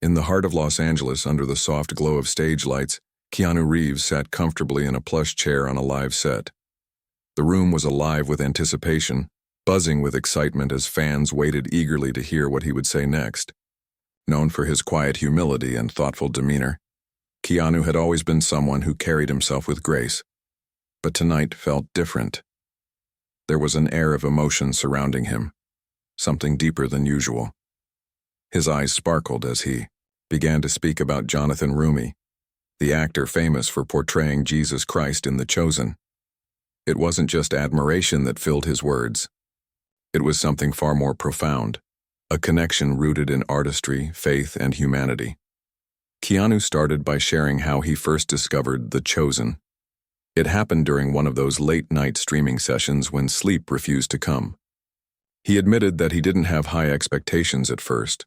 In the heart of Los Angeles, under the soft glow of stage lights, Keanu Reeves sat comfortably in a plush chair on a live set. The room was alive with anticipation, buzzing with excitement as fans waited eagerly to hear what he would say next. Known for his quiet humility and thoughtful demeanor, Keanu had always been someone who carried himself with grace. But tonight felt different. There was an air of emotion surrounding him, something deeper than usual. His eyes sparkled as he began to speak about Jonathan Roumie, the actor famous for portraying Jesus Christ in The Chosen. It wasn't just admiration that filled his words. It was something far more profound, a connection rooted in artistry, faith, and humanity. Keanu started by sharing how he first discovered The Chosen. It happened during one of those late-night streaming sessions when sleep refused to come. He admitted that he didn't have high expectations at first.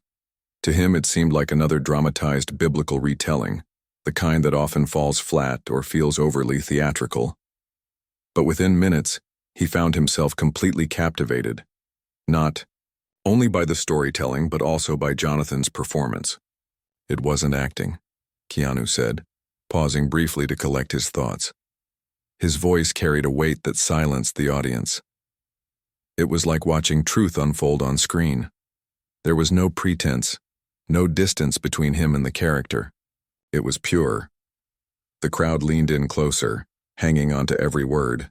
To him, it seemed like another dramatized biblical retelling, the kind that often falls flat or feels overly theatrical. But within minutes, he found himself completely captivated, not only by the storytelling but also by Jonathan's performance. It wasn't acting, Keanu said, pausing briefly to collect his thoughts. His voice carried a weight that silenced the audience. It was like watching truth unfold on screen. There was no pretense, no distance between him and the character. It was pure. The crowd leaned in closer, hanging on to every word.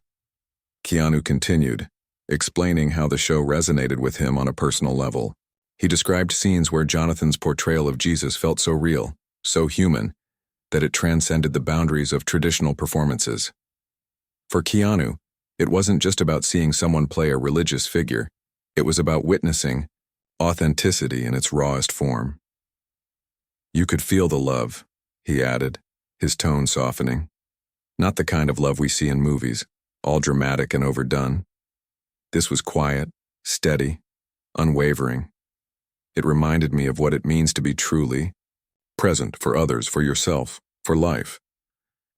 Keanu continued, explaining how the show resonated with him on a personal level. He described scenes where Jonathan's portrayal of Jesus felt so real, so human, that it transcended the boundaries of traditional performances. For Keanu, it wasn't just about seeing someone play a religious figure. It was about witnessing authenticity in its rawest form. You could feel the love, he added, his tone softening. Not the kind of love we see in movies, all dramatic and overdone. This was quiet, steady, unwavering. It reminded me of what it means to be truly present for others, for yourself, for life.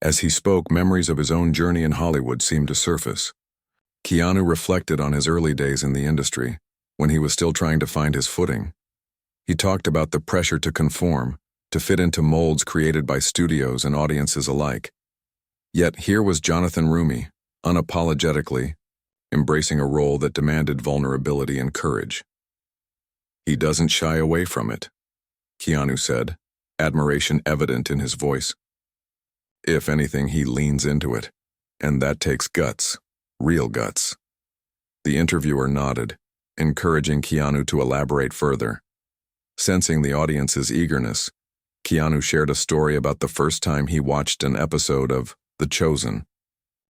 As he spoke, memories of his own journey in Hollywood seemed to surface. Keanu reflected on his early days in the industry, when he was still trying to find his footing. He talked about the pressure to conform, to fit into molds created by studios and audiences alike. Yet here was Jonathan Roumie, unapologetically, embracing a role that demanded vulnerability and courage. He doesn't shy away from it, Keanu said, admiration evident in his voice. If anything, he leans into it, and that takes guts, real guts. The interviewer nodded, encouraging Keanu to elaborate further. Sensing the audience's eagerness, Keanu shared a story about the first time he watched an episode of The Chosen.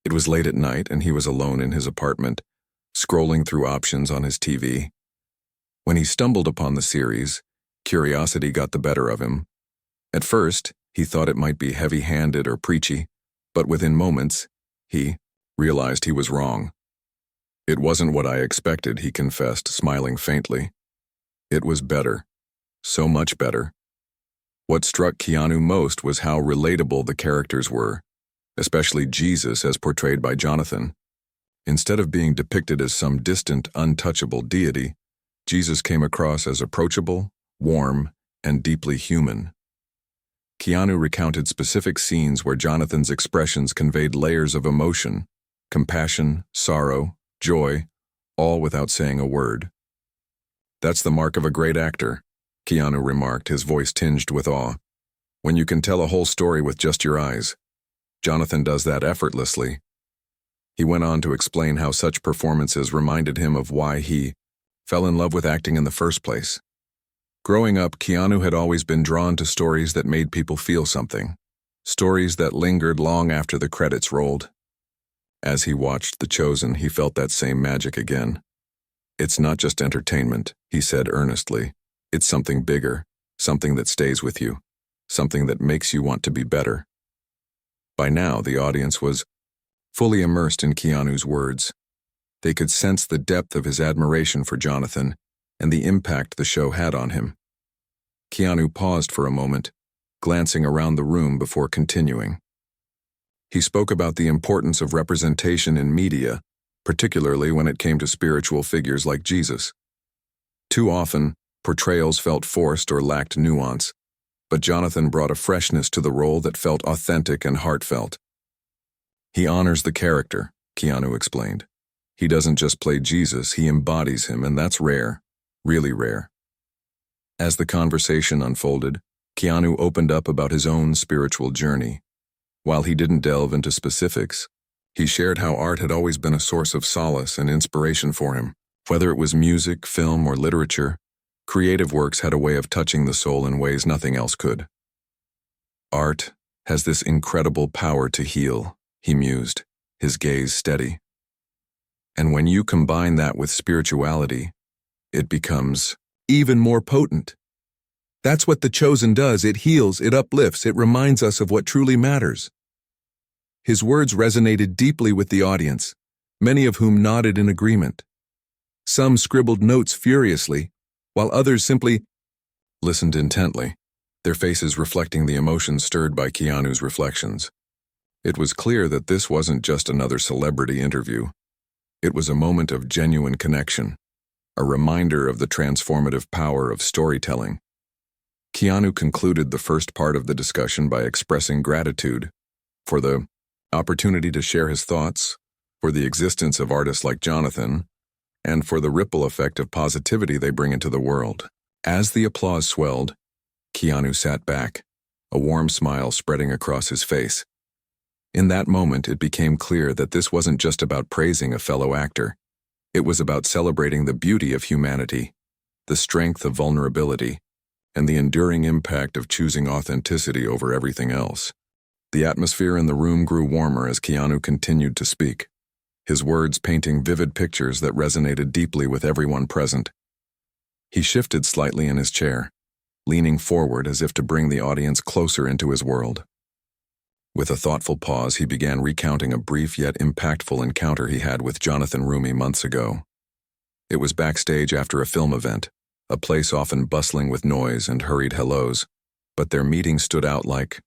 It was late at night and he was alone in his apartment, scrolling through options on his TV. When he stumbled upon the series, curiosity got the better of him. At first, he thought it might be heavy-handed or preachy, but within moments, he realized he was wrong. It wasn't what I expected, he confessed, smiling faintly. It was better. So much better. What struck Keanu most was how relatable the characters were, especially Jesus as portrayed by Jonathan. Instead of being depicted as some distant, untouchable deity, Jesus came across as approachable, warm, and deeply human. Keanu recounted specific scenes where Jonathan's expressions conveyed layers of emotion, compassion, sorrow, joy, all without saying a word. That's the mark of a great actor, Keanu remarked, his voice tinged with awe. When you can tell a whole story with just your eyes. Jonathan does that effortlessly. He went on to explain how such performances reminded him of why he fell in love with acting in the first place. Growing up, Keanu had always been drawn to stories that made people feel something, stories that lingered long after the credits rolled. As he watched The Chosen, he felt that same magic again. It's not just entertainment, he said earnestly. It's something bigger, something that stays with you, something that makes you want to be better. By now, the audience was fully immersed in Keanu's words. They could sense the depth of his admiration for Jonathan and the impact the show had on him. Keanu paused for a moment, glancing around the room before continuing. He spoke about the importance of representation in media, particularly when it came to spiritual figures like Jesus. Too often, portrayals felt forced or lacked nuance, but Jonathan brought a freshness to the role that felt authentic and heartfelt. He honors the character, Keanu explained. He doesn't just play Jesus, he embodies him, and that's rare, really rare. As the conversation unfolded, Keanu opened up about his own spiritual journey. While he didn't delve into specifics, he shared how art had always been a source of solace and inspiration for him. Whether it was music, film, or literature, creative works had a way of touching the soul in ways nothing else could. Art has this incredible power to heal, he mused, his gaze steady. And when you combine that with spirituality, it becomes even more potent. That's what The Chosen does. It heals, it uplifts, it reminds us of what truly matters. His words resonated deeply with the audience, many of whom nodded in agreement. Some scribbled notes furiously, while others simply listened intently, their faces reflecting the emotion stirred by Keanu's reflections. It was clear that this wasn't just another celebrity interview. It was a moment of genuine connection, a reminder of the transformative power of storytelling. Keanu concluded the first part of the discussion by expressing gratitude for the opportunity to share his thoughts, for the existence of artists like Jonathan, and for the ripple effect of positivity they bring into the world. As the applause swelled, Keanu sat back, a warm smile spreading across his face. In that moment, it became clear that this wasn't just about praising a fellow actor. It was about celebrating the beauty of humanity, the strength of vulnerability, and the enduring impact of choosing authenticity over everything else. The atmosphere in the room grew warmer as Keanu continued to speak, his words painting vivid pictures that resonated deeply with everyone present. He shifted slightly in his chair, leaning forward as if to bring the audience closer into his world. With a thoughtful pause, he began recounting a brief yet impactful encounter he had with Jonathan Roumie months ago. It was backstage after a film event, a place often bustling with noise and hurried hellos, but their meeting stood out like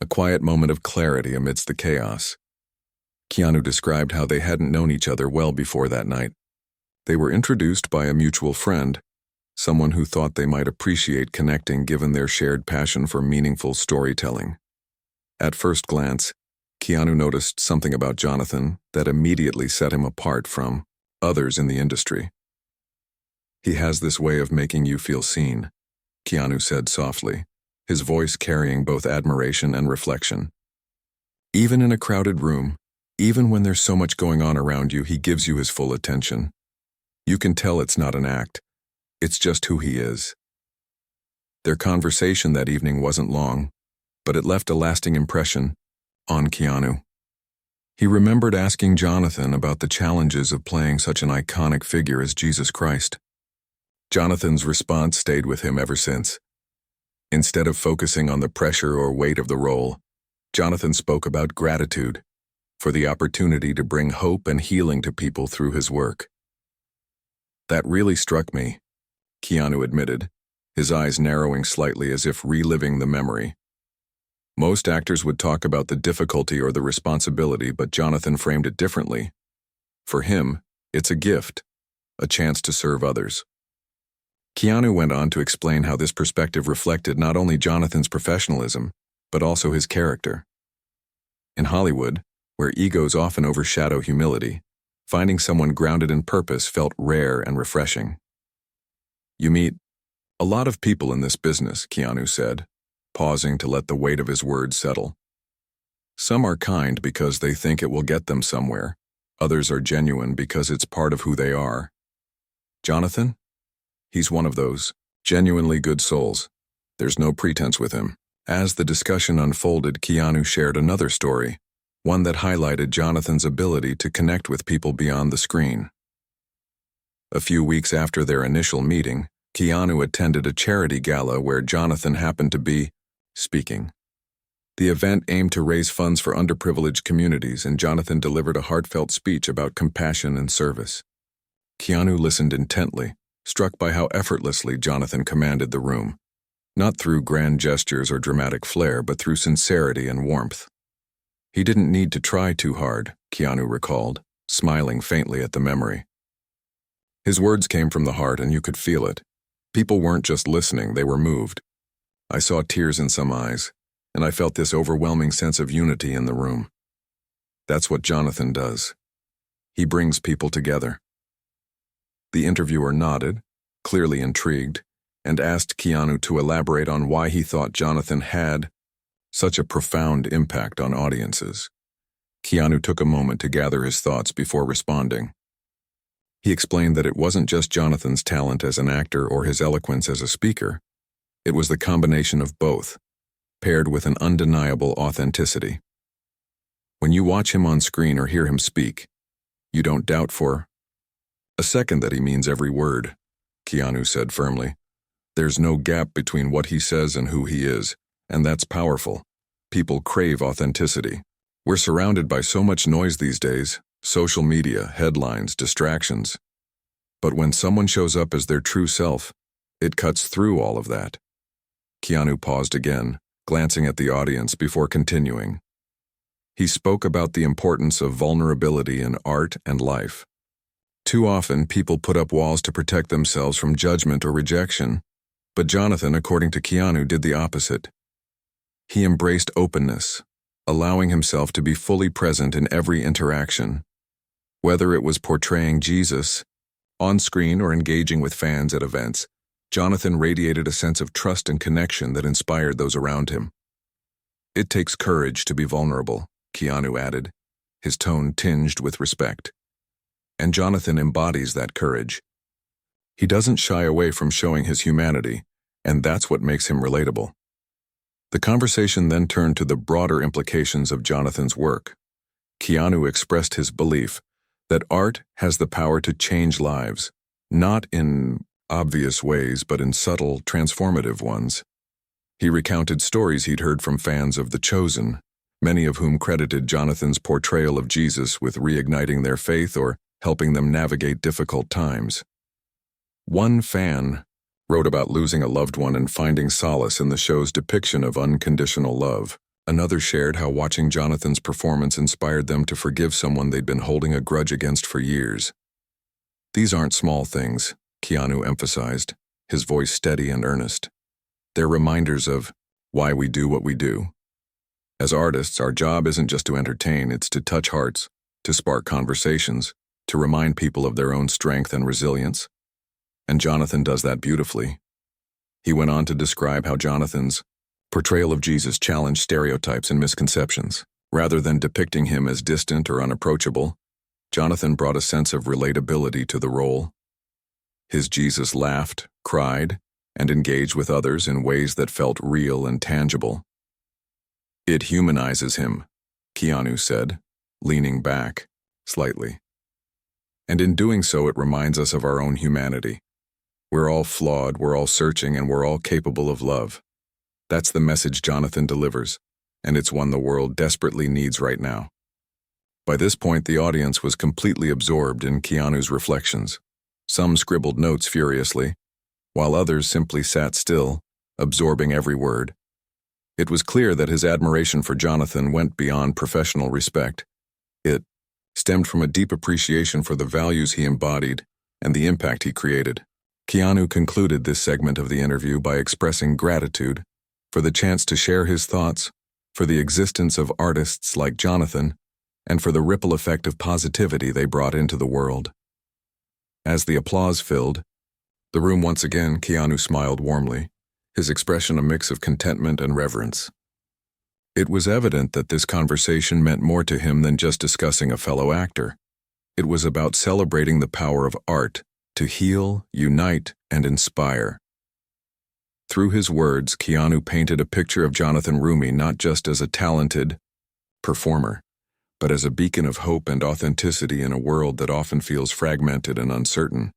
a quiet moment of clarity amidst the chaos. Keanu described how they hadn't known each other well before that night. They were introduced by a mutual friend, someone who thought they might appreciate connecting given their shared passion for meaningful storytelling. At first glance, Keanu noticed something about Jonathan that immediately set him apart from others in the industry. "He has this way of making you feel seen," Keanu said softly, his voice carrying both admiration and reflection. "Even in a crowded room, even when there's so much going on around you, he gives you his full attention. You can tell it's not an act. It's just who he is." Their conversation that evening wasn't long, but it left a lasting impression on Keanu. He remembered asking Jonathan about the challenges of playing such an iconic figure as Jesus Christ. Jonathan's response stayed with him ever since. Instead of focusing on the pressure or weight of the role, Jonathan spoke about gratitude for the opportunity to bring hope and healing to people through his work. "That really struck me," Keanu admitted, his eyes narrowing slightly as if reliving the memory. Most actors would talk about the difficulty or the responsibility, but Jonathan framed it differently. For him, it's a gift, a chance to serve others. Keanu went on to explain how this perspective reflected not only Jonathan's professionalism, but also his character. In Hollywood, where egos often overshadow humility, finding someone grounded in purpose felt rare and refreshing. "You meet a lot of people in this business," Keanu said, pausing to let the weight of his words settle. "Some are kind because they think it will get them somewhere. Others are genuine because it's part of who they are. Jonathan? He's one of those genuinely good souls. There's no pretense with him." As the discussion unfolded, Keanu shared another story, one that highlighted Jonathan's ability to connect with people beyond the screen. A few weeks after their initial meeting, Keanu attended a charity gala where Jonathan happened to be speaking. The event aimed to raise funds for underprivileged communities, and Jonathan delivered a heartfelt speech about compassion and service. Keanu listened intently, struck by how effortlessly Jonathan commanded the room, not through grand gestures or dramatic flair, but through sincerity and warmth. He didn't need to try too hard, Keanu recalled, smiling faintly at the memory. His words came from the heart, and you could feel it. People weren't just listening, they were moved. I saw tears in some eyes, and I felt this overwhelming sense of unity in the room. That's what Jonathan does. He brings people together. The interviewer nodded, clearly intrigued, and asked Keanu to elaborate on why he thought Jonathan had such a profound impact on audiences. Keanu took a moment to gather his thoughts before responding. He explained that it wasn't just Jonathan's talent as an actor or his eloquence as a speaker. It was the combination of both, paired with an undeniable authenticity. When you watch him on screen or hear him speak, you don't doubt for a second that he means every word, Keanu said firmly. There's no gap between what he says and who he is, and that's powerful. People crave authenticity. We're surrounded by so much noise these days, social media, headlines, distractions. But when someone shows up as their true self, it cuts through all of that. Keanu paused again, glancing at the audience before continuing. He spoke about the importance of vulnerability in art and life. Too often, people put up walls to protect themselves from judgment or rejection, but Jonathan, according to Keanu, did the opposite. He embraced openness, allowing himself to be fully present in every interaction. Whether it was portraying Jesus on screen or engaging with fans at events, Jonathan radiated a sense of trust and connection that inspired those around him. It takes courage to be vulnerable, Keanu added, his tone tinged with respect. And Jonathan embodies that courage. He doesn't shy away from showing his humanity, and that's what makes him relatable. The conversation then turned to the broader implications of Jonathan's work. Keanu expressed his belief that art has the power to change lives, not in obvious ways, but in subtle, transformative ones. He recounted stories he'd heard from fans of The Chosen, many of whom credited Jonathan's portrayal of Jesus with reigniting their faith or helping them navigate difficult times. One fan wrote about losing a loved one and finding solace in the show's depiction of unconditional love. Another shared how watching Jonathan's performance inspired them to forgive someone they'd been holding a grudge against for years. These aren't small things, Keanu emphasized, his voice steady and earnest. They're reminders of why we do what we do. As artists, our job isn't just to entertain, it's to touch hearts, to spark conversations, to remind people of their own strength and resilience. And Jonathan does that beautifully. He went on to describe how Jonathan's portrayal of Jesus challenged stereotypes and misconceptions. Rather than depicting him as distant or unapproachable, Jonathan brought a sense of relatability to the role. His Jesus laughed, cried, and engaged with others in ways that felt real and tangible. It humanizes him, Keanu said, leaning back slightly. And in doing so, it reminds us of our own humanity. We're all flawed, we're all searching, and we're all capable of love. That's the message Jonathan delivers, and it's one the world desperately needs right now. By this point, the audience was completely absorbed in Keanu's reflections. Some scribbled notes furiously, while others simply sat still, absorbing every word. It was clear that his admiration for Jonathan went beyond professional respect. It stemmed from a deep appreciation for the values he embodied and the impact he created. Keanu concluded this segment of the interview by expressing gratitude for the chance to share his thoughts, for the existence of artists like Jonathan, and for the ripple effect of positivity they brought into the world. As the applause filled the room once again, Keanu smiled warmly, his expression a mix of contentment and reverence. It was evident that this conversation meant more to him than just discussing a fellow actor. It was about celebrating the power of art to heal, unite, and inspire. Through his words, Keanu painted a picture of Jonathan Roumie not just as a talented performer, but as a beacon of hope and authenticity in a world that often feels fragmented and uncertain.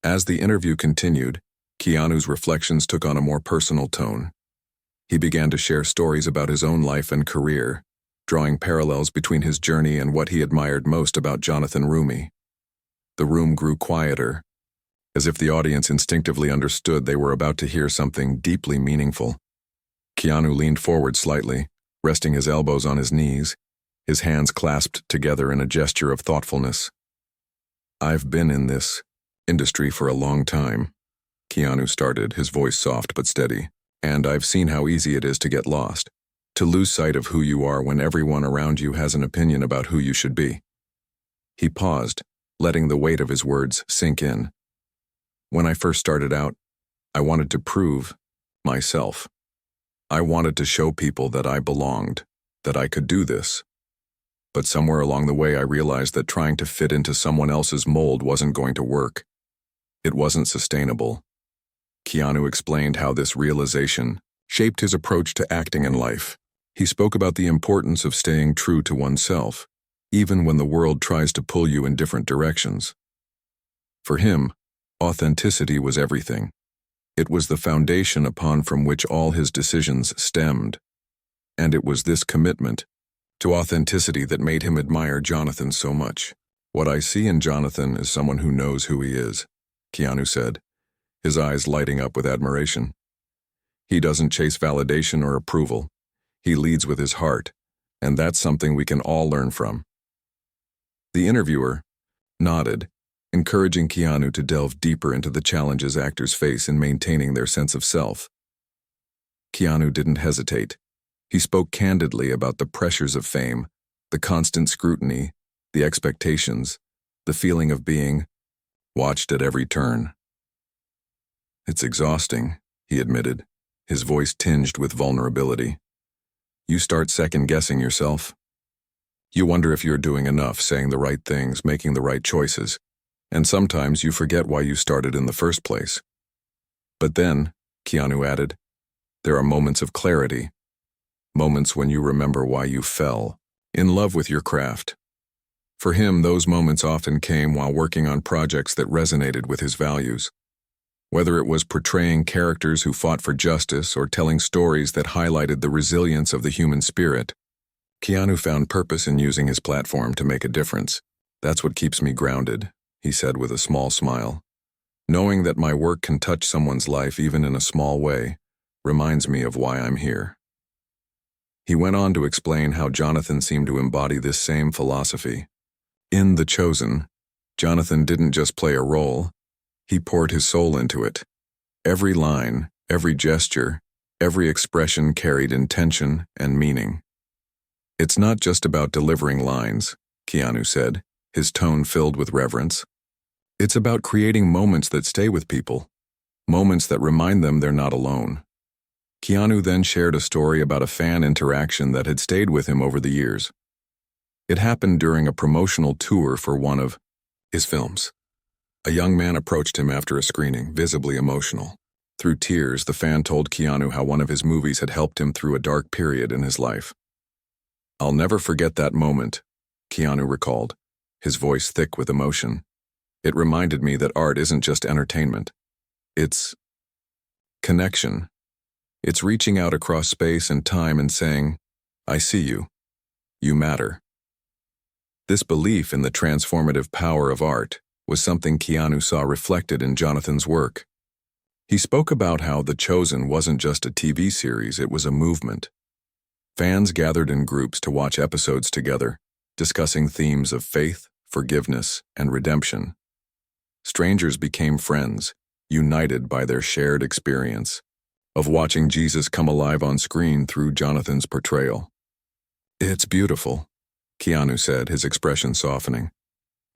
As the interview continued, Keanu's reflections took on a more personal tone. He began to share stories about his own life and career, drawing parallels between his journey and what he admired most about Jonathan Roumie. The room grew quieter, as if the audience instinctively understood they were about to hear something deeply meaningful. Keanu leaned forward slightly, resting his elbows on his knees, his hands clasped together in a gesture of thoughtfulness. "I've been in this industry for a long time," Keanu started, his voice soft but steady. And I've seen how easy it is to get lost, to lose sight of who you are when everyone around you has an opinion about who you should be. He paused, letting the weight of his words sink in. When I first started out, I wanted to prove myself. I wanted to show people that I belonged, that I could do this. But somewhere along the way I realized that trying to fit into someone else's mold wasn't going to work. It wasn't sustainable. Keanu explained how this realization shaped his approach to acting in life. He spoke about the importance of staying true to oneself, even when the world tries to pull you in different directions. For him, authenticity was everything. It was the foundation from which all his decisions stemmed. And it was this commitment to authenticity that made him admire Jonathan so much. "What I see in Jonathan is someone who knows who he is," Keanu said, his eyes lighting up with admiration. "He doesn't chase validation or approval. He leads with his heart, and that's something we can all learn from." The interviewer nodded, encouraging Keanu to delve deeper into the challenges actors face in maintaining their sense of self. Keanu didn't hesitate. He spoke candidly about the pressures of fame, the constant scrutiny, the expectations, the feeling of being watched at every turn. "It's exhausting," he admitted, his voice tinged with vulnerability. "You start second-guessing yourself. You wonder if you're doing enough, saying the right things, making the right choices, and sometimes you forget why you started in the first place. But then," Keanu added, "there are moments of clarity, moments when you remember why you fell in love with your craft." For him, those moments often came while working on projects that resonated with his values. Whether it was portraying characters who fought for justice or telling stories that highlighted the resilience of the human spirit, Keanu found purpose in using his platform to make a difference. "That's what keeps me grounded," he said with a small smile. "Knowing that my work can touch someone's life even in a small way reminds me of why I'm here." He went on to explain how Jonathan seemed to embody this same philosophy. In The Chosen, Jonathan didn't just play a role, he poured his soul into it. Every line, every gesture, every expression carried intention and meaning. "It's not just about delivering lines," Keanu said, his tone filled with reverence. "It's about creating moments that stay with people, moments that remind them they're not alone." Keanu then shared a story about a fan interaction that had stayed with him over the years. It happened during a promotional tour for one of his films. A young man approached him after a screening, visibly emotional. Through tears, the fan told Keanu how one of his movies had helped him through a dark period in his life. "I'll never forget that moment," Keanu recalled, his voice thick with emotion. "It reminded me that art isn't just entertainment. It's connection. It's reaching out across space and time and saying, 'I see you. You matter.'" This belief in the transformative power of art was something Keanu saw reflected in Jonathan's work. He spoke about how The Chosen wasn't just a TV series, it was a movement. Fans gathered in groups to watch episodes together, discussing themes of faith, forgiveness, and redemption. Strangers became friends, united by their shared experience of watching Jesus come alive on screen through Jonathan's portrayal. "It's beautiful," Keanu said, his expression softening.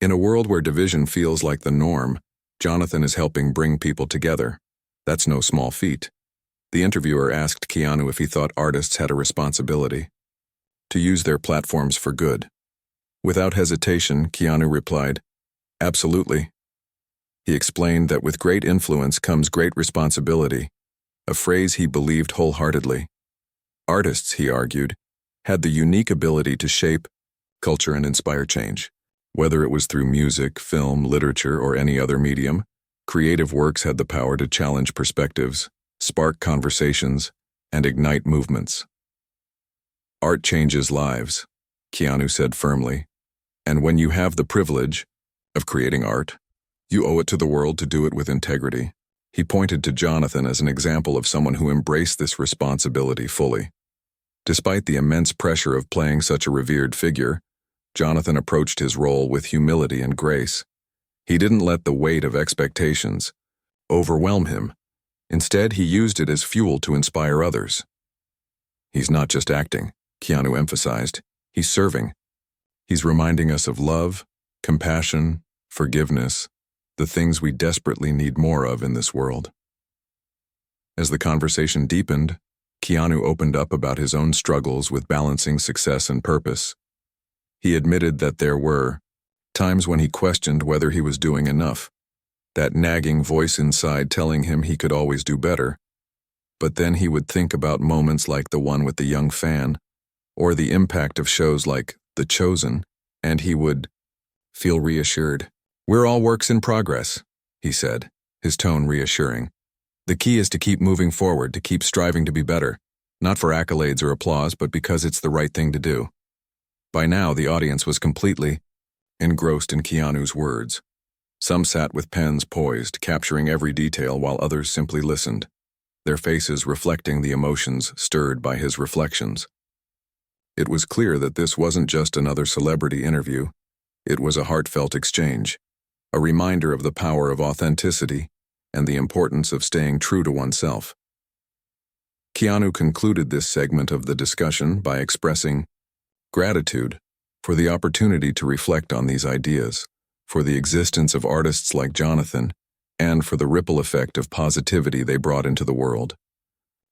"In a world where division feels like the norm, Jonathan is helping bring people together. That's no small feat." The interviewer asked Keanu if he thought artists had a responsibility to use their platforms for good. Without hesitation, Keanu replied, "Absolutely." He explained that with great influence comes great responsibility, a phrase he believed wholeheartedly. Artists, he argued, had the unique ability to shape culture and inspire change. Whether it was through music, film, literature, or any other medium, creative works had the power to challenge perspectives, spark conversations, and ignite movements. "Art changes lives," Keanu said firmly, "and when you have the privilege of creating art, you owe it to the world to do it with integrity." He pointed to Jonathan as an example of someone who embraced this responsibility fully. Despite the immense pressure of playing such a revered figure, Jonathan approached his role with humility and grace. He didn't let the weight of expectations overwhelm him. Instead, he used it as fuel to inspire others. He's not just acting, Keanu emphasized. He's serving. He's reminding us of love, compassion, forgiveness, the things we desperately need more of in this world. As the conversation deepened, Keanu opened up about his own struggles with balancing success and purpose. He admitted that there were times when he questioned whether he was doing enough, that nagging voice inside telling him he could always do better. But then he would think about moments like the one with the young fan, or the impact of shows like The Chosen, and he would feel reassured. "We're all works in progress," he said, his tone reassuring. "The key is to keep moving forward, to keep striving to be better, not for accolades or applause, but because it's the right thing to do." By now, the audience was completely engrossed in Keanu's words. Some sat with pens poised, capturing every detail, while others simply listened, their faces reflecting the emotions stirred by his reflections. It was clear that this wasn't just another celebrity interview. It was a heartfelt exchange, a reminder of the power of authenticity and the importance of staying true to oneself. Keanu concluded this segment of the discussion by expressing gratitude for the opportunity to reflect on these ideas, for the existence of artists like Jonathan, and for the ripple effect of positivity they brought into the world.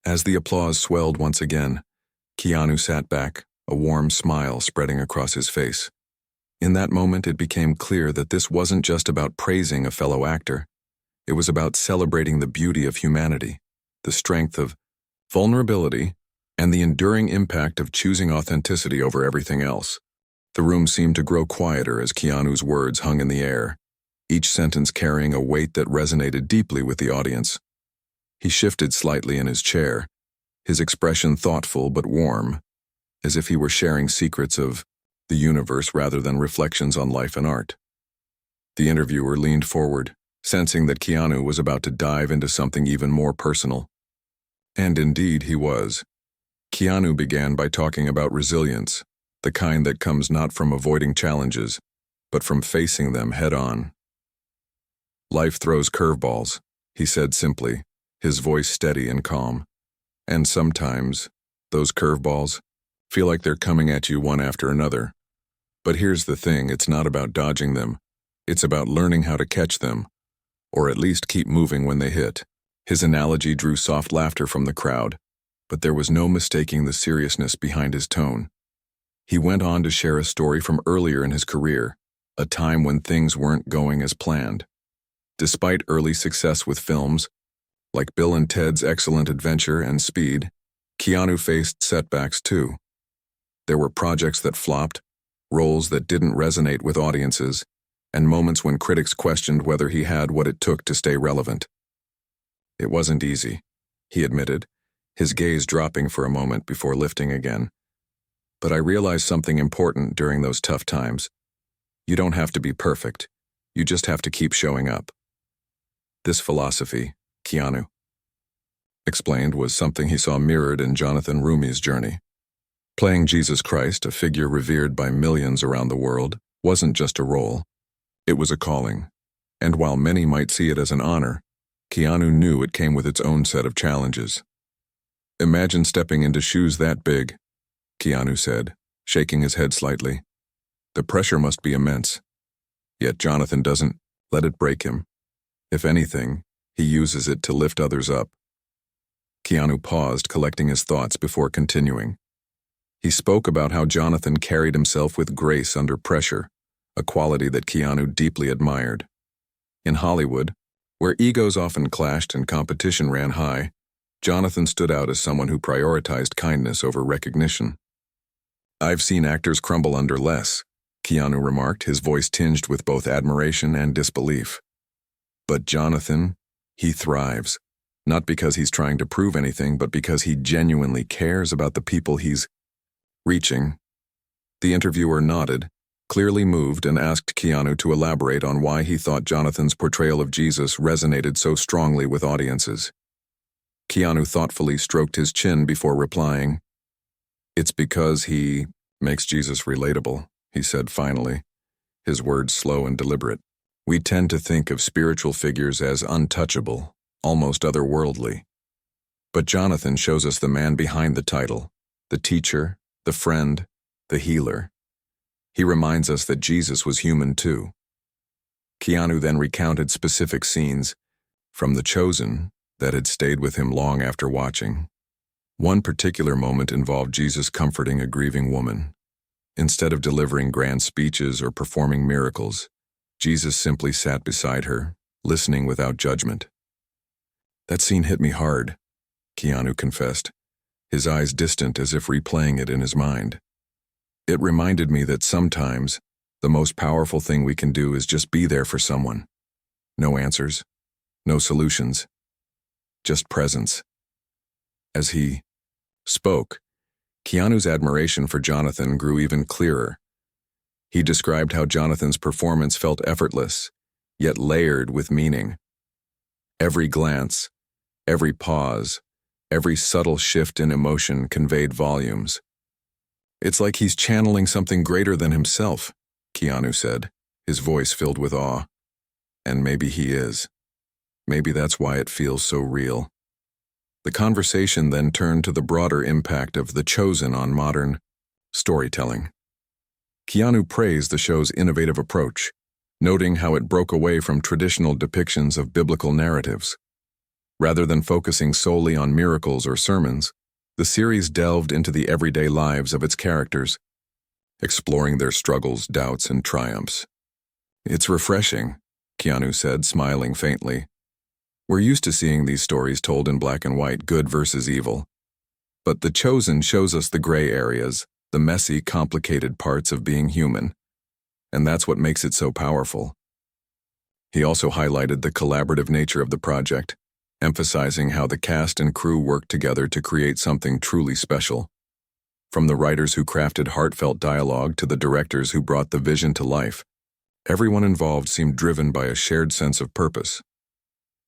As the applause swelled once again, Keanu sat back, a warm smile spreading across his face. In that moment, it became clear that this wasn't just about praising a fellow actor. It was about celebrating the beauty of humanity, the strength of vulnerability, and the enduring impact of choosing authenticity over everything else. The room seemed to grow quieter as Keanu's words hung in the air, each sentence carrying a weight that resonated deeply with the audience. He shifted slightly in his chair, his expression thoughtful but warm, as if he were sharing secrets of the universe rather than reflections on life and art. The interviewer leaned forward, sensing that Keanu was about to dive into something even more personal. And indeed he was. Keanu began by talking about resilience, the kind that comes not from avoiding challenges, but from facing them head-on. "Life throws curveballs," he said simply, his voice steady and calm. "And sometimes, those curveballs feel like they're coming at you one after another. But here's the thing, it's not about dodging them. It's about learning how to catch them, or at least keep moving when they hit." His analogy drew soft laughter from the crowd, but there was no mistaking the seriousness behind his tone. He went on to share a story from earlier in his career, a time when things weren't going as planned. Despite early success with films, like Bill and Ted's Excellent Adventure and Speed, Keanu faced setbacks too. There were projects that flopped, roles that didn't resonate with audiences, and moments when critics questioned whether he had what it took to stay relevant. "It wasn't easy," he admitted, his gaze dropping for a moment before lifting again. "But I realized something important during those tough times. You don't have to be perfect. You just have to keep showing up." This philosophy, Keanu explained, was something he saw mirrored in Jonathan Roumie's journey. Playing Jesus Christ, a figure revered by millions around the world, wasn't just a role. It was a calling. And while many might see it as an honor, Keanu knew it came with its own set of challenges. "Imagine stepping into shoes that big," Keanu said, shaking his head slightly. "The pressure must be immense. Yet Jonathan doesn't let it break him. If anything, he uses it to lift others up." Keanu paused, collecting his thoughts before continuing. He spoke about how Jonathan carried himself with grace under pressure, a quality that Keanu deeply admired. In Hollywood, where egos often clashed and competition ran high, Jonathan stood out as someone who prioritized kindness over recognition. "I've seen actors crumble under less," Keanu remarked, his voice tinged with both admiration and disbelief. "But Jonathan, he thrives, not because he's trying to prove anything, but because he genuinely cares about the people he's reaching." The interviewer nodded, clearly moved, and asked Keanu to elaborate on why he thought Jonathan's portrayal of Jesus resonated so strongly with audiences. Keanu thoughtfully stroked his chin before replying, "It's because he makes Jesus relatable," he said finally, his words slow and deliberate. "We tend to think of spiritual figures as untouchable, almost otherworldly. But Jonathan shows us the man behind the title, the teacher, the friend, the healer. He reminds us that Jesus was human too. Keanu then recounted specific scenes from The Chosen that had stayed with him long after watching. One particular moment involved Jesus comforting a grieving woman. Instead of delivering grand speeches or performing miracles, Jesus simply sat beside her, listening without judgment. "That scene hit me hard," Keanu confessed, his eyes distant as if replaying it in his mind. "It reminded me that sometimes the most powerful thing we can do is just be there for someone. No answers, no solutions, just presence." As he spoke, Keanu's admiration for Jonathan grew even clearer. He described how Jonathan's performance felt effortless, yet layered with meaning. Every glance, every pause, every subtle shift in emotion conveyed volumes. "It's like he's channeling something greater than himself," Keanu said, his voice filled with awe. "And maybe he is. Maybe that's why it feels so real." The conversation then turned to the broader impact of The Chosen on modern storytelling. Keanu praised the show's innovative approach, noting how it broke away from traditional depictions of biblical narratives. Rather than focusing solely on miracles or sermons, the series delved into the everyday lives of its characters, exploring their struggles, doubts, and triumphs. "It's refreshing," Keanu said, smiling faintly. "We're used to seeing these stories told in black and white, good versus evil. But The Chosen shows us the gray areas, the messy, complicated parts of being human. And that's what makes it so powerful." He also highlighted the collaborative nature of the project, emphasizing how the cast and crew worked together to create something truly special. From the writers who crafted heartfelt dialogue to the directors who brought the vision to life, everyone involved seemed driven by a shared sense of purpose.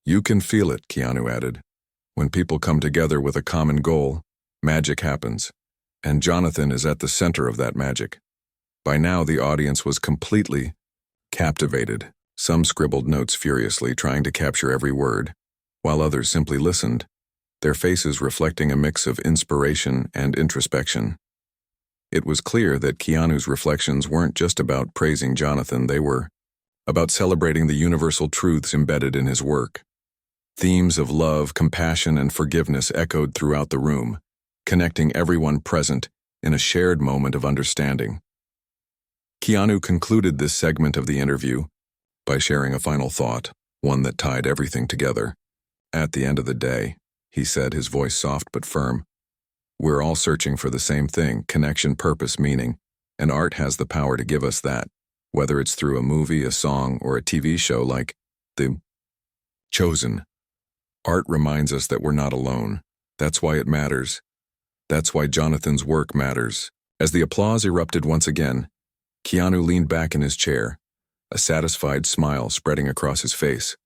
"You can feel it," Keanu added. "When people come together with a common goal, magic happens, and Jonathan is at the center of that magic." By now, the audience was completely captivated. Some scribbled notes furiously, trying to capture every word, while others simply listened, their faces reflecting a mix of inspiration and introspection. It was clear that Keanu's reflections weren't just about praising Jonathan, they were about celebrating the universal truths embedded in his work. Themes of love, compassion, and forgiveness echoed throughout the room, connecting everyone present in a shared moment of understanding. Keanu concluded this segment of the interview by sharing a final thought, one that tied everything together. "At the end of the day," he said, his voice soft but firm, "we're all searching for the same thing, connection, purpose, meaning, and art has the power to give us that, whether it's through a movie, a song, or a TV show like The Chosen. Art reminds us that we're not alone. That's why it matters. That's why Jonathan's work matters." As the applause erupted once again, Keanu leaned back in his chair, a satisfied smile spreading across his face.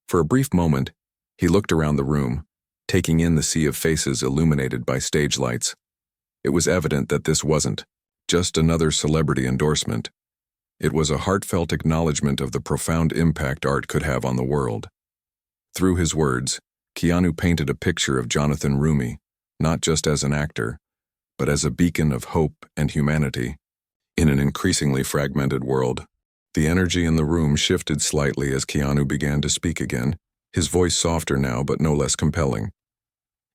For a brief moment, he looked around the room, taking in the sea of faces illuminated by stage lights. It was evident that this wasn't just another celebrity endorsement. It was a heartfelt acknowledgement of the profound impact art could have on the world. Through his words, Keanu painted a picture of Jonathan Roumie, not just as an actor, but as a beacon of hope and humanity. In an increasingly fragmented world, the energy in the room shifted slightly as Keanu began to speak again, his voice softer now but no less compelling.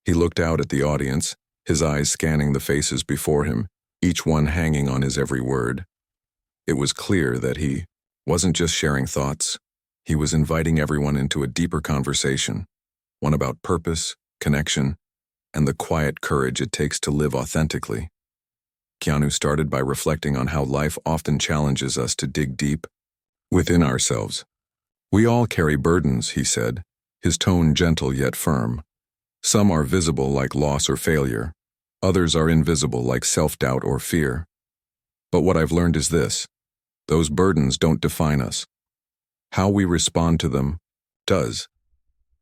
He looked out at the audience, his eyes scanning the faces before him, each one hanging on his every word. It was clear that he wasn't just sharing thoughts, he was inviting everyone into a deeper conversation, one about purpose, connection, and the quiet courage it takes to live authentically. Keanu started by reflecting on how life often challenges us to dig deep within ourselves. "We all carry burdens," he said, his tone gentle yet firm. "Some are visible like loss or failure. Others are invisible like self-doubt or fear. But what I've learned is this: those burdens don't define us. How we respond to them does."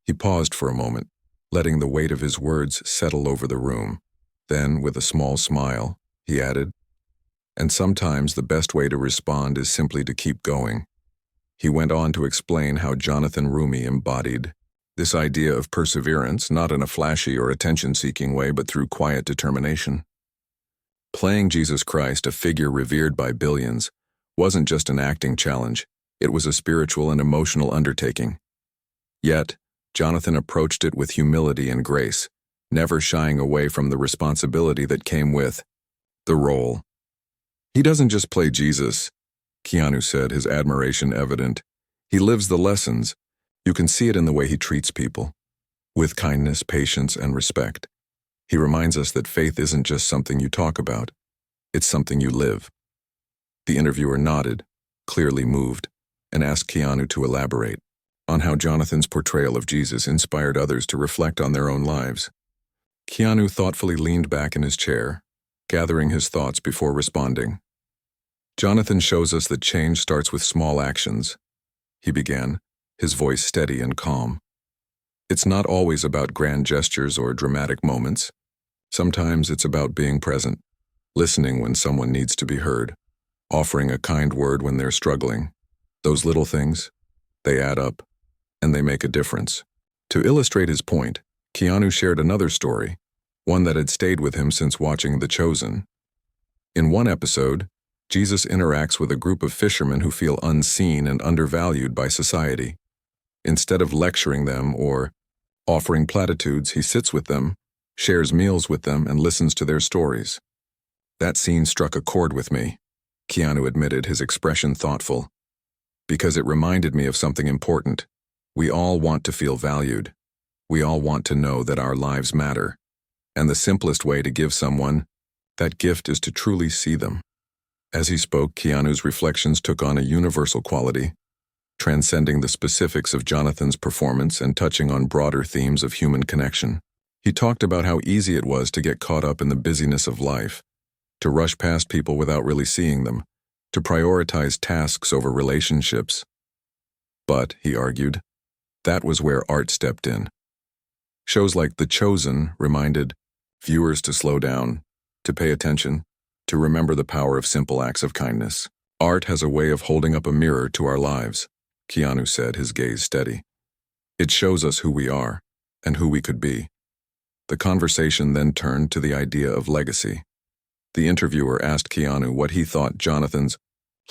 He paused for a moment, letting the weight of his words settle over the room. Then, with a small smile, he added, "And sometimes the best way to respond is simply to keep going." He went on to explain how Jonathan Roumie embodied This idea of perseverance, not in a flashy or attention-seeking way, but through quiet determination. Playing Jesus Christ, a figure revered by billions, wasn't just an acting challenge, it was a spiritual and emotional undertaking. Yet, Jonathan approached it with humility and grace, never shying away from the responsibility that came with the role. He doesn't just play Jesus, Keanu said, his admiration evident. He lives the lessons. You can see it in the way he treats people, with kindness, patience, and respect. He reminds us that faith isn't just something you talk about, it's something you live. The interviewer nodded, clearly moved, and asked Keanu to elaborate on how Jonathan's portrayal of Jesus inspired others to reflect on their own lives. Keanu thoughtfully leaned back in his chair, gathering his thoughts before responding. Jonathan shows us that change starts with small actions, he began, his voice steady and calm. It's not always about grand gestures or dramatic moments. Sometimes it's about being present, listening when someone needs to be heard, offering a kind word when they're struggling. Those little things, they add up, and they make a difference. To illustrate his point, Keanu shared another story, one that had stayed with him since watching The Chosen. In one episode, Jesus interacts with a group of fishermen who feel unseen and undervalued by society. Instead of lecturing them or offering platitudes, he sits with them, shares meals with them, and listens to their stories. That scene struck a chord with me, Keanu admitted, his expression thoughtful, because it reminded me of something important. We all want to feel valued. We all want to know that our lives matter. And the simplest way to give someone that gift is to truly see them. As he spoke, Keanu's reflections took on a universal quality, transcending the specifics of Jonathan's performance and touching on broader themes of human connection. He talked about how easy it was to get caught up in the busyness of life, to rush past people without really seeing them, to prioritize tasks over relationships. But, he argued, that was where art stepped in. Shows like The Chosen reminded viewers to slow down, to pay attention, to remember the power of simple acts of kindness. Art has a way of holding up a mirror to our lives, Keanu said, his gaze steady. It shows us who we are and who we could be. The conversation then turned to the idea of legacy. The interviewer asked Keanu what he thought Jonathan's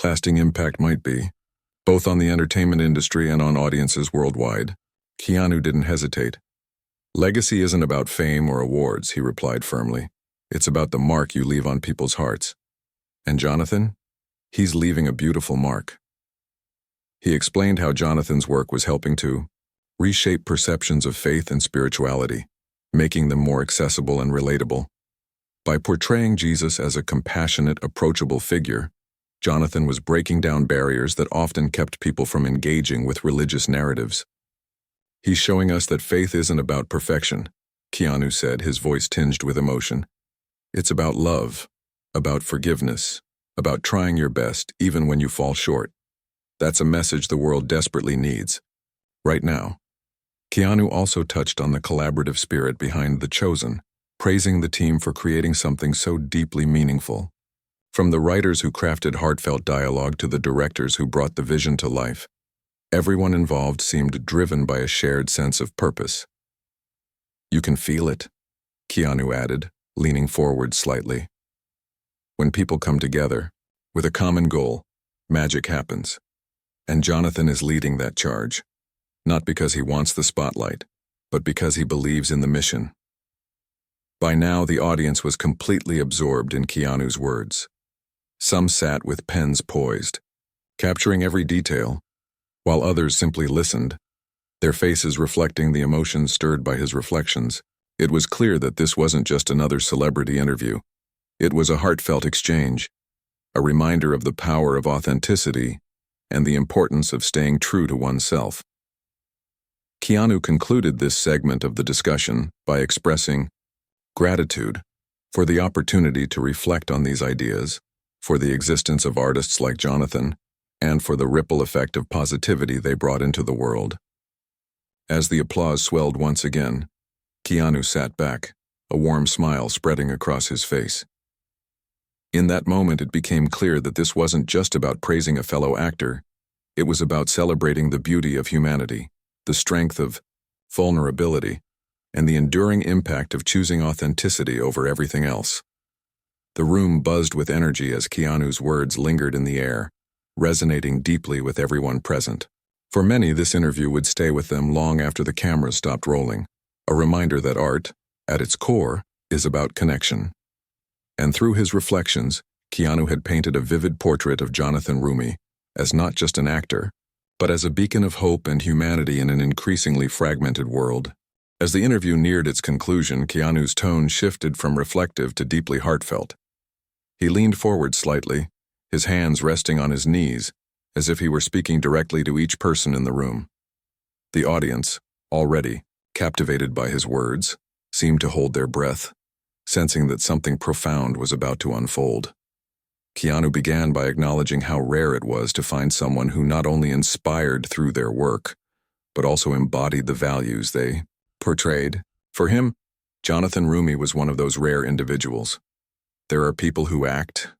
lasting impact might be, both on the entertainment industry and on audiences worldwide. Keanu didn't hesitate. Legacy isn't about fame or awards, he replied firmly. It's about the mark you leave on people's hearts. And Jonathan? He's leaving a beautiful mark. He explained how Jonathan's work was helping to reshape perceptions of faith and spirituality, making them more accessible and relatable. By portraying Jesus as a compassionate, approachable figure, Jonathan was breaking down barriers that often kept people from engaging with religious narratives. He's showing us that faith isn't about perfection, Keanu said, his voice tinged with emotion. It's about love, about forgiveness, about trying your best even when you fall short. That's a message the world desperately needs, right now. Keanu also touched on the collaborative spirit behind The Chosen, praising the team for creating something so deeply meaningful. From the writers who crafted heartfelt dialogue to the directors who brought the vision to life, everyone involved seemed driven by a shared sense of purpose. You can feel it, Keanu added, leaning forward slightly. When people come together, with a common goal, magic happens. And Jonathan is leading that charge, not because he wants the spotlight, but because he believes in the mission. By now, the audience was completely absorbed in Keanu's words. Some sat with pens poised, capturing every detail, while others simply listened, their faces reflecting the emotions stirred by his reflections. It was clear that this wasn't just another celebrity interview. It was a heartfelt exchange, a reminder of the power of authenticity and the importance of staying true to oneself. Keanu concluded this segment of the discussion by expressing gratitude for the opportunity to reflect on these ideas, for the existence of artists like Jonathan, and for the ripple effect of positivity they brought into the world. As the applause swelled once again, Keanu sat back, a warm smile spreading across his face. In that moment, it became clear that this wasn't just about praising a fellow actor. It was about celebrating the beauty of humanity, the strength of vulnerability, and the enduring impact of choosing authenticity over everything else. The room buzzed with energy as Keanu's words lingered in the air, resonating deeply with everyone present. For many, this interview would stay with them long after the cameras stopped rolling, a reminder that art, at its core, is about connection. And through his reflections, Keanu had painted a vivid portrait of Jonathan Roumie as not just an actor, but as a beacon of hope and humanity in an increasingly fragmented world. As the interview neared its conclusion, Keanu's tone shifted from reflective to deeply heartfelt. He leaned forward slightly, his hands resting on his knees, as if he were speaking directly to each person in the room. The audience, already captivated by his words, seemed to hold their breath, sensing that something profound was about to unfold. Keanu began by acknowledging how rare it was to find someone who not only inspired through their work, but also embodied the values they portrayed. For him, Jonathan Roumie was one of those rare individuals. "There are people who act,"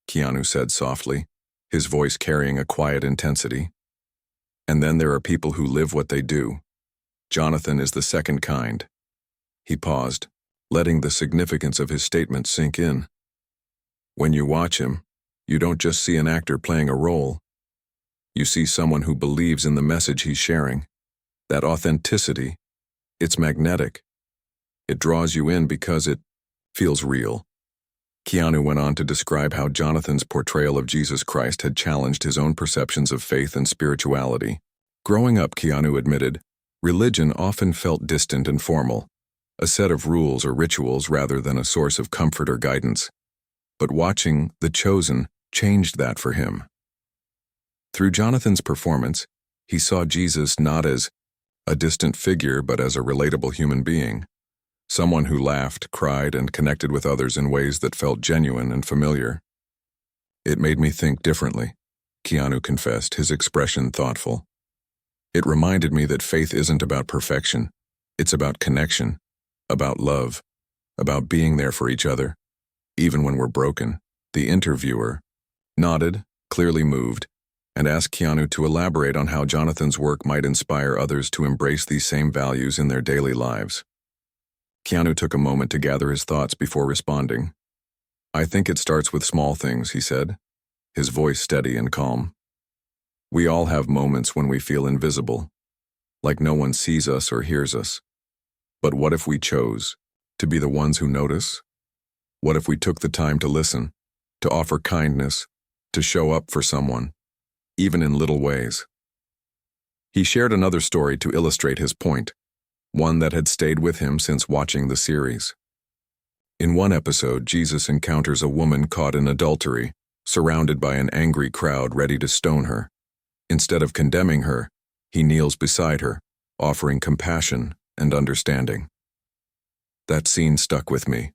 Keanu said softly, his voice carrying a quiet intensity. "And then there are people who live what they do. Jonathan is the second kind." He paused, letting the significance of his statement sink in. "When you watch him, you don't just see an actor playing a role. You see someone who believes in the message he's sharing. That authenticity, it's magnetic. It draws you in because it feels real." Keanu went on to describe how Jonathan's portrayal of Jesus Christ had challenged his own perceptions of faith and spirituality. Growing up, Keanu admitted, religion often felt distant and formal, a set of rules or rituals rather than a source of comfort or guidance. But watching The Chosen changed that for him. Through Jonathan's performance, he saw Jesus not as a distant figure but as a relatable human being, someone who laughed, cried, and connected with others in ways that felt genuine and familiar. "It made me think differently," Keanu confessed, his expression thoughtful. "It reminded me that faith isn't about perfection. It's about connection, about love, about being there for each other, even when we're broken." The interviewer nodded, clearly moved, and asked Keanu to elaborate on how Jonathan's work might inspire others to embrace these same values in their daily lives. Keanu took a moment to gather his thoughts before responding. "I think it starts with small things," he said, his voice steady and calm. "We all have moments when we feel invisible, like no one sees us or hears us. But what if we chose to be the ones who notice? What if we took the time to listen, to offer kindness, to show up for someone, even in little ways?" He shared another story to illustrate his point, one that had stayed with him since watching the series. In one episode, Jesus encounters a woman caught in adultery, surrounded by an angry crowd ready to stone her. Instead of condemning her, he kneels beside her, offering compassion and understanding. "That scene stuck with me,"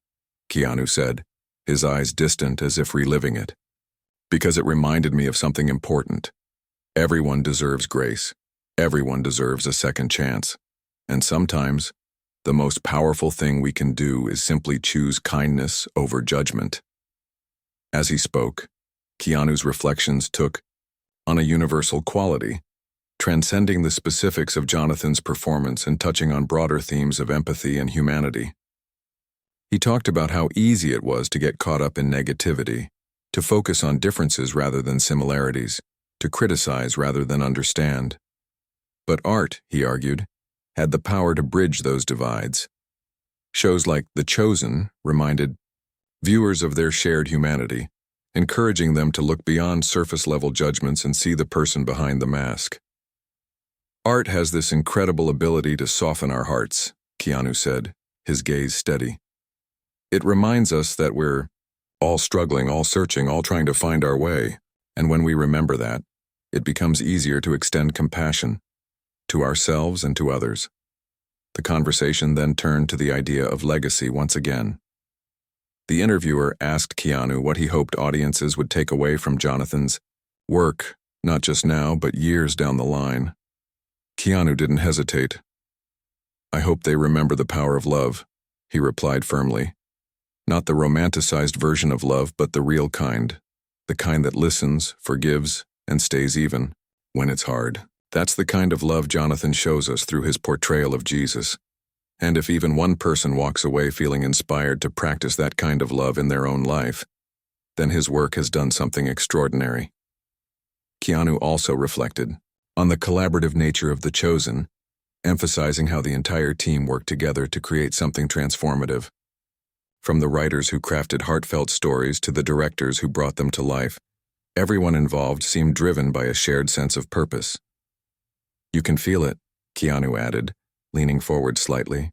Keanu said, his eyes distant as if reliving it, "because it reminded me of something important. Everyone deserves grace. Everyone deserves a second chance. And sometimes, the most powerful thing we can do is simply choose kindness over judgment." As he spoke, Keanu's reflections took on a universal quality, transcending the specifics of Jonathan's performance and touching on broader themes of empathy and humanity. He talked about how easy it was to get caught up in negativity, to focus on differences rather than similarities, to criticize rather than understand. But art, he argued, had the power to bridge those divides. Shows like The Chosen reminded viewers of their shared humanity, encouraging them to look beyond surface-level judgments and see the person behind the mask. "Art has this incredible ability to soften our hearts," Keanu said, his gaze steady. "It reminds us that we're all struggling, all searching, all trying to find our way, and when we remember that, it becomes easier to extend compassion to ourselves and to others." The conversation then turned to the idea of legacy once again. The interviewer asked Keanu what he hoped audiences would take away from Jonathan's work, not just now, but years down the line. Keanu didn't hesitate. "I hope they remember the power of love," he replied firmly. "Not the romanticized version of love, but the real kind, the kind that listens, forgives, and stays even when it's hard." That's the kind of love Jonathan shows us through his portrayal of Jesus. And if even one person walks away feeling inspired to practice that kind of love in their own life, then his work has done something extraordinary. Keanu also reflected on the collaborative nature of The Chosen, emphasizing how the entire team worked together to create something transformative. From the writers who crafted heartfelt stories to the directors who brought them to life, everyone involved seemed driven by a shared sense of purpose. "You can feel it," Keanu added, leaning forward slightly.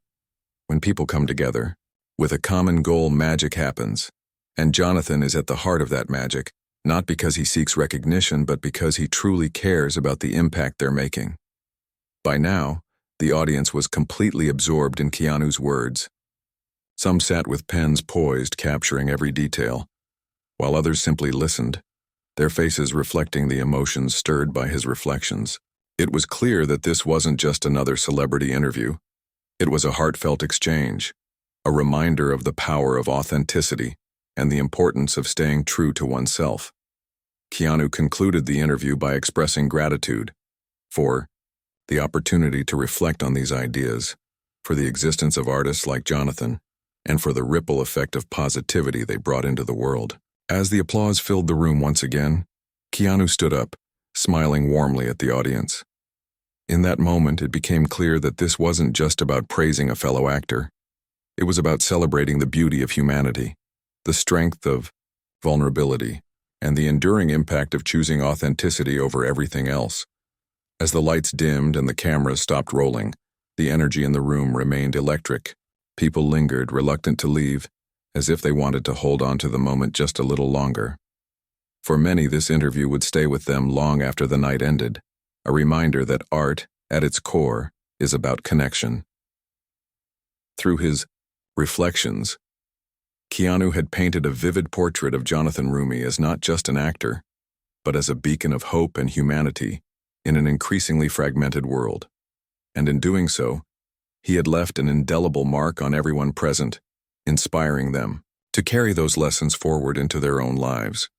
"When people come together, with a common goal, magic happens. And Jonathan is at the heart of that magic, not because he seeks recognition, but because he truly cares about the impact they're making." By now, the audience was completely absorbed in Keanu's words. Some sat with pens poised, capturing every detail, while others simply listened, their faces reflecting the emotions stirred by his reflections. It was clear that this wasn't just another celebrity interview. It was a heartfelt exchange, a reminder of the power of authenticity and the importance of staying true to oneself. Keanu concluded the interview by expressing gratitude for the opportunity to reflect on these ideas, for the existence of artists like Jonathan, and for the ripple effect of positivity they brought into the world. As the applause filled the room once again, Keanu stood up, smiling warmly at the audience. In that moment, it became clear that this wasn't just about praising a fellow actor. It was about celebrating the beauty of humanity, the strength of vulnerability, and the enduring impact of choosing authenticity over everything else. As the lights dimmed and the cameras stopped rolling, the energy in the room remained electric. People lingered, reluctant to leave, as if they wanted to hold on to the moment just a little longer. For many, this interview would stay with them long after the night ended, a reminder that art, at its core, is about connection. Through his reflections, Keanu had painted a vivid portrait of Jonathan Roumie as not just an actor, but as a beacon of hope and humanity in an increasingly fragmented world. And in doing so, he had left an indelible mark on everyone present, inspiring them to carry those lessons forward into their own lives.